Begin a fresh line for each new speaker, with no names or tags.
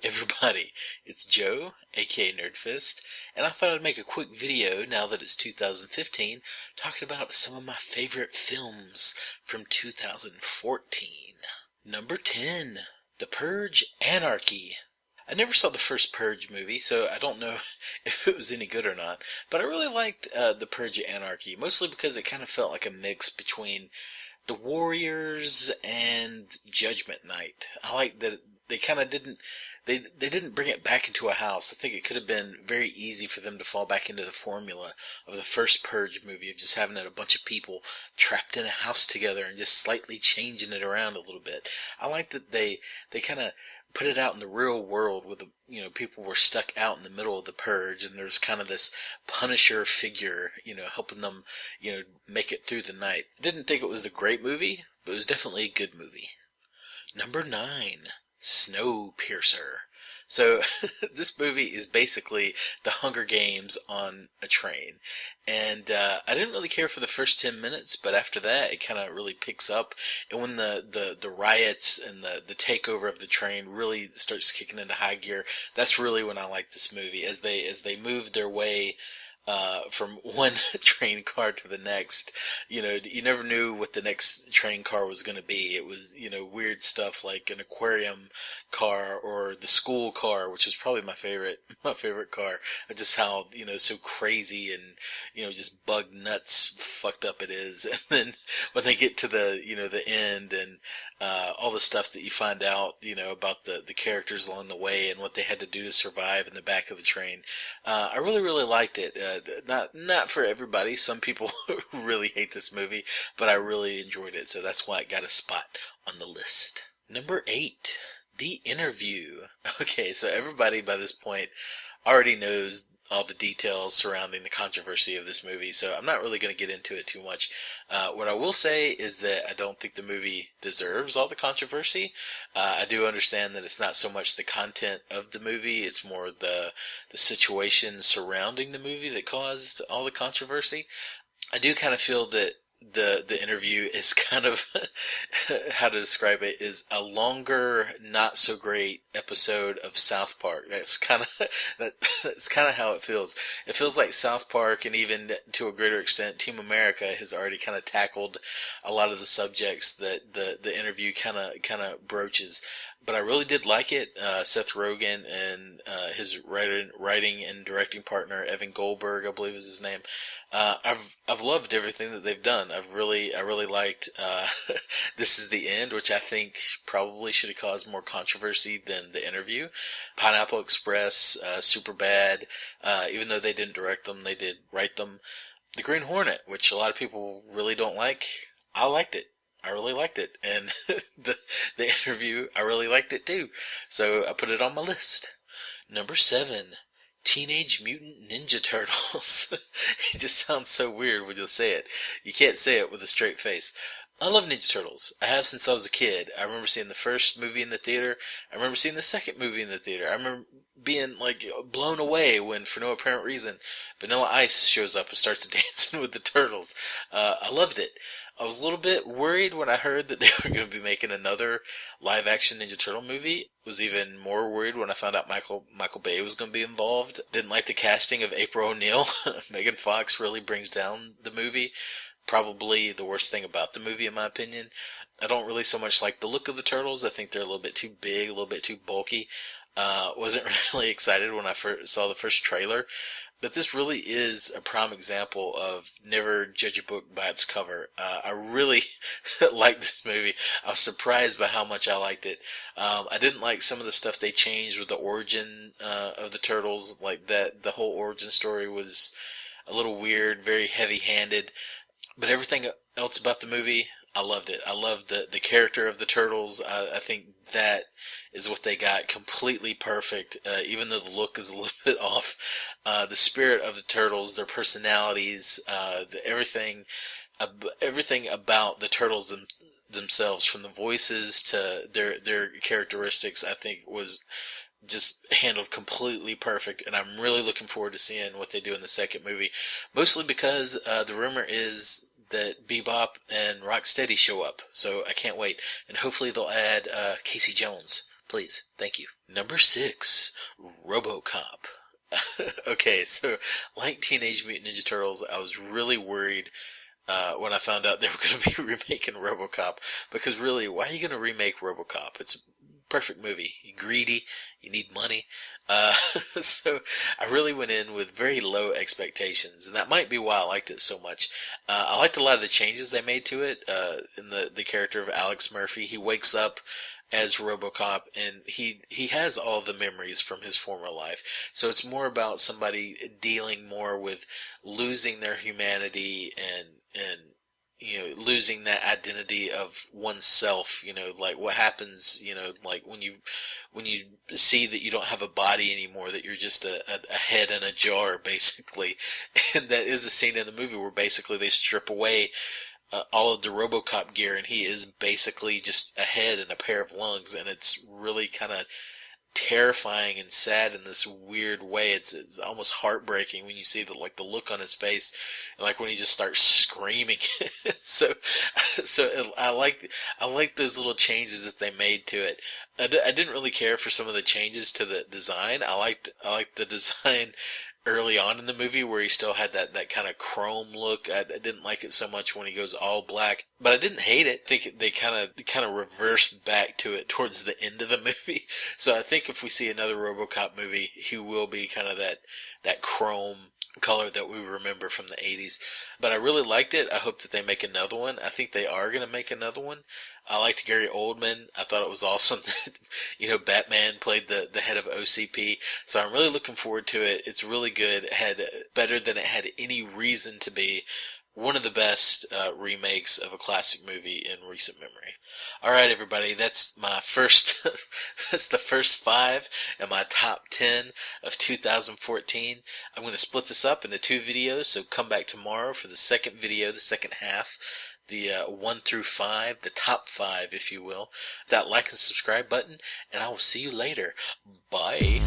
everybody, it's Joe, aka NerdFist, and I thought I'd make a quick video now that it's 2015, talking about some of my favorite films from 2014. Number 10, The Purge Anarchy. I never saw the first Purge movie, so I don't know if it was any good or not, but I really liked The Purge Anarchy, mostly because it kind of felt like a mix between The Warriors and Judgment Night. I like that they kind of didn't they didn't bring it back into a house. I think it could have been very easy for them to fall back into the formula of the first Purge movie of just having a bunch of people trapped in a house together and just slightly changing it around a little bit. I like that they kind of put it out in the real world with people were stuck out in the middle of the purge, and there's kind of this Punisher figure, helping them, make it through the night. Didn't think it was a great movie, but it was definitely a good movie. Number 9, Snowpiercer. So this movie is basically the Hunger Games on a train. And I didn't really care for the first 10 minutes, but after that it kind of really picks up. And when the riots and the takeover of the train really starts kicking into high gear, that's really when I like this movie. As they move their way from one train car to the next, you never knew what the next train car was going to be. It was, weird stuff like an aquarium car or the school car, which was probably my favorite car. Just how, so crazy and, just bug nuts fucked up it is. And then when they get to the end and, all the stuff that you find out, about the characters along the way and what they had to do to survive in the back of the train. I really, really liked it. Not for everybody. Some people really hate this movie, but I really enjoyed it, so that's why it got a spot on the list. Number 8, The Interview. Okay, so everybody by this point already knows all the details surrounding the controversy of this movie, so I'm not really going to get into it too much. What I will say is that I don't think the movie deserves all the controversy. I do understand that it's not so much the content of the movie, it's more the situation surrounding the movie that caused all the controversy. I do kind of feel that the interview is kind of how to describe it, is a longer, not so great episode of South Park. That's kind of how it feels. It feels like South Park, and even to a greater extent Team America, has already kind of tackled a lot of the subjects that the interview kind of broaches. But I really did like it. Seth Rogen and his writing and directing partner Evan Goldberg, I believe is his name. I've loved everything that they've done. I really liked This Is the End, which I think probably should have caused more controversy than the interview. Pineapple Express, Superbad, even though they didn't direct them, they did write them. The Green Hornet, which a lot of people really don't like, I liked it. I really liked it, and the interview, I really liked it too, so I put it on my list. Number 7, Teenage Mutant Ninja Turtles. It just sounds so weird when you'll say it. You can't say it with a straight face. I love Ninja Turtles. I have since I was a kid. I remember seeing the first movie in the theater. I remember seeing the second movie in the theater. I remember being blown away when, for no apparent reason, Vanilla Ice shows up and starts dancing with the turtles. I loved it. I was a little bit worried when I heard that they were going to be making another live-action Ninja Turtle movie. Was even more worried when I found out Michael Bay was going to be involved. Didn't like the casting of April O'Neil. Megan Fox really brings down the movie. Probably the worst thing about the movie, in my opinion. I don't really so much like the look of the turtles. I think they're a little bit too big, a little bit too bulky. Wasn't really excited when I first saw the first trailer. But this really is a prime example of never judge a book by its cover. I really liked this movie. I was surprised by how much I liked it. I didn't like some of the stuff they changed with the origin of the turtles. Like that, the whole origin story was a little weird, very heavy-handed. But everything else about the movie, I loved it. I loved the character of the turtles. I think that is what they got completely perfect, even though the look is a little bit off. The spirit of the turtles, their personalities, everything about the turtles themselves, from the voices to their characteristics, I think was just handled completely perfect, and I'm really looking forward to seeing what they do in the second movie, mostly because the rumor is that Bebop and Rocksteady show up, so I can't wait, and hopefully they'll add Casey Jones. Please. Thank you. Number 6, Robocop. Okay, so like Teenage Mutant Ninja Turtles, I was really worried when I found out they were going to be remaking Robocop, because really, why are you going to remake Robocop? It's a perfect movie. You're greedy, you need money. Uh, so I really went in with very low expectations, and that might be why I liked it so much. I liked a lot of the changes they made to it. In the character of Alex Murphy, he wakes up as RoboCop, and he has all the memories from his former life. So it's more about somebody dealing more with losing their humanity and losing that identity of oneself. Like what happens, like when you see that you don't have a body anymore, that you're just a head in a jar, basically. And that is a scene in the movie where basically they strip away all of the RoboCop gear, and he is basically just a head and a pair of lungs, and it's really kind of terrifying and sad in this weird way. It's almost heartbreaking when you see the look on his face, and like when he just starts screaming. so I like those little changes that they made to it. I didn't really care for some of the changes to the design. I liked the design early on in the movie where he still had that kind of chrome look. I didn't like it so much when he goes all black, but I didn't hate it. I think they kind of reversed back to it towards the end of the movie. So I think if we see another RoboCop movie, he will be kind of that chrome color that we remember from the 80s. But I really liked it. I hope that they make another one. I think they are going to make another one. I liked Gary Oldman. I thought it was awesome that, Batman played the head of OCP. So I'm really looking forward to it. It's really good. It had better than it had any reason to be. One of the best remakes of a classic movie in recent memory. All right, everybody, that's my first. That's the first 5 in my top 10 of 2014. I'm going to split this up into 2 videos, so come back tomorrow for the second video, the second half, the 1 through 5, the top 5, if you will. That like and subscribe button, and I will see you later. Bye.